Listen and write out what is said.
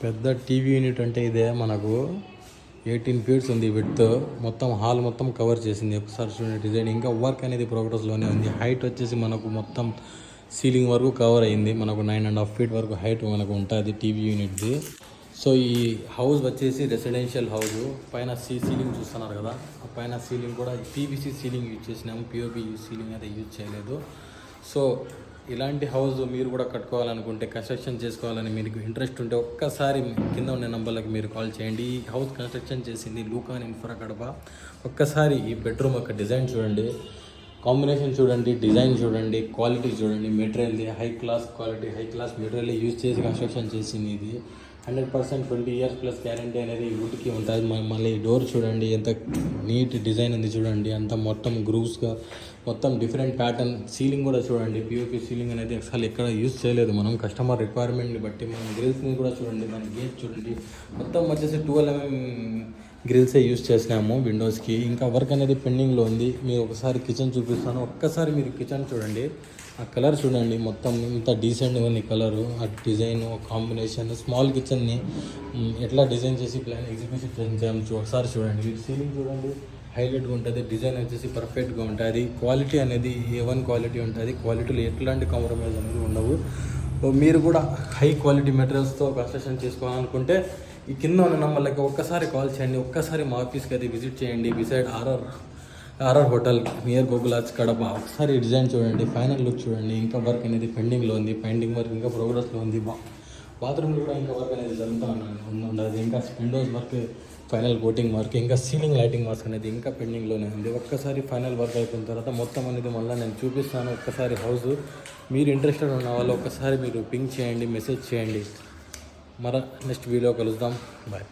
పెద్ద TV unit అంటే ఇదే. మనకు 18 ఫీట్స్ ఉంది విడ్త్. మొత్తం హాల్ మొత్తం కవర్ చేసింది. ఒకసారి చూడండి డిజైన్. ఇంకా వర్క్ అనేది ప్రోగ్రెస్లోనే ఉంది. హైట్ వచ్చేసి మనకు మొత్తం సీలింగ్ వరకు కవర్ అయింది. మనకు 9.5 ఫీట్ వరకు హైట్ మనకు ఉంటుంది టీవీ యూనిట్ది. సో ఈ హౌస్ వచ్చేసి రెసిడెన్షియల్ హౌస్. పైన సీలింగ్ చూస్తున్నారు కదా, ఆ పైన సీలింగ్ కూడా పీవీసీ సీలింగ్ యూజ్ చేసినాము. పిఓపి సీలింగ్ అయితే యూజ్ చేయలేదు. సో ఇలాంటి హౌస్ మీరు కూడా కట్టుకోవాలనుకుంటే, కన్స్ట్రక్షన్ చేసుకోవాలని మీకు ఇంట్రెస్ట్ ఉంటే ఒక్కసారి కింద ఉన్న నెంబర్లకు మీరు కాల్ చేయండి. ఈ హౌస్ కన్స్ట్రక్షన్ చేసింది లూకాన్ ఇన్ఫ్రా కడప. ఒక్కసారి ఈ బెడ్రూమ్ యొక్క డిజైన్ చూడండి, కాంబినేషన్ చూడండి, డిజైన్ చూడండి, క్వాలిటీ చూడండి. మెటీరియల్ది high class quality, high class material use చేసి కన్స్ట్రక్షన్ చేసింది. ఇది 100% 20 years ప్లస్ గ్యారంటీ అనేది వుడ్కి ఉంటుంది. మళ్ళీ డోర్ చూడండి ఎంత నీట్ డిజైన్ ఉంది చూడండి. అంత మొత్తం గ్రూవ్స్గా మొత్తం డిఫరెంట్ ప్యాటర్న్. సీలింగ్ కూడా చూడండి, పిఓపి సీలింగ్ అనేది అసలు ఎక్కడ యూజ్ చేయలేదు మనం. కస్టమర్ రిక్వైర్మెంట్ని బట్టి మనం గ్రిల్స్ని కూడా చూడండి, దాని గేట్ చూడండి. మొత్తం వచ్చేసి 12 mm గ్రిల్సే యూజ్ చేసినాము విండోస్కి. ఇంకా వర్క్ అనేది పెండింగ్లో ఉంది. మీరు ఒకసారి కిచెన్ చూపిస్తాను, ఒక్కసారి మీరు కిచెన్ చూడండి. ఆ కలర్ చూడండి, మొత్తం ఇంత డీసెంట్గా ఉంది కలరు. ఆ డిజైన్ కాంబినేషన్, స్మాల్ కిచెన్ని ఎట్లా డిజైన్ చేసి ప్లాన్ ఎగ్జిక్యూషన్ చేయాలి ఒకసారి చూడండి. మీరు సీలింగ్ చూడండి, హైలైట్గా ఉంటుంది. డిజైన్ వచ్చేసి పర్ఫెక్ట్గా ఉంటుంది. క్వాలిటీ అనేది A1 క్వాలిటీ ఉంటుంది. క్వాలిటీలో ఎట్లాంటి కాంప్రమైజ్ అనేది ఉండవు. మీరు కూడా హై క్వాలిటీ మెటీరియల్స్తో కన్స్ట్రక్షన్ చేసుకోవాలనుకుంటే ఈ కింద ఉన్న నెంబర్లకి ఒక్కసారి కాల్ చేయండి. ఒక్కసారి మా ఆఫీస్కి అది విజిట్ చేయండి. Beside RR hotel near Gokulaj Kadapa. ఒకసారి డిజైన్ చూడండి, ఫైనల్ లుక్ చూడండి. ఇంకా వర్క్ అనేది పెండింగ్లో ఉంది. పెయింటింగ్ వర్క్ ఇంకా ప్రోగ్రెస్లో ఉంది. బాత్రూమ్లో కూడా ఇంకా వర్క్ అనేది జరుగుతూ ఉండదు. ఇంకా Windows work, final coating work, ఇంకా సీలింగ్ లైటింగ్ వర్క్ అనేది ఇంకా పెండింగ్లోనే ఉంది. ఒక్కసారి ఫైనల్ వర్క్ అయిపోయిన తర్వాత మొత్తం అనేది మళ్ళీ నేను చూపిస్తాను. ఒక్కసారి హౌస్ మీరు ఇంట్రెస్టెడ్ ఉన్న వాళ్ళు ఒక్కసారి మీరు పింక్ చేయండి, మెసేజ్ చేయండి. నెక్స్ట్ వీడియో కలుద్దాం. బాయ్.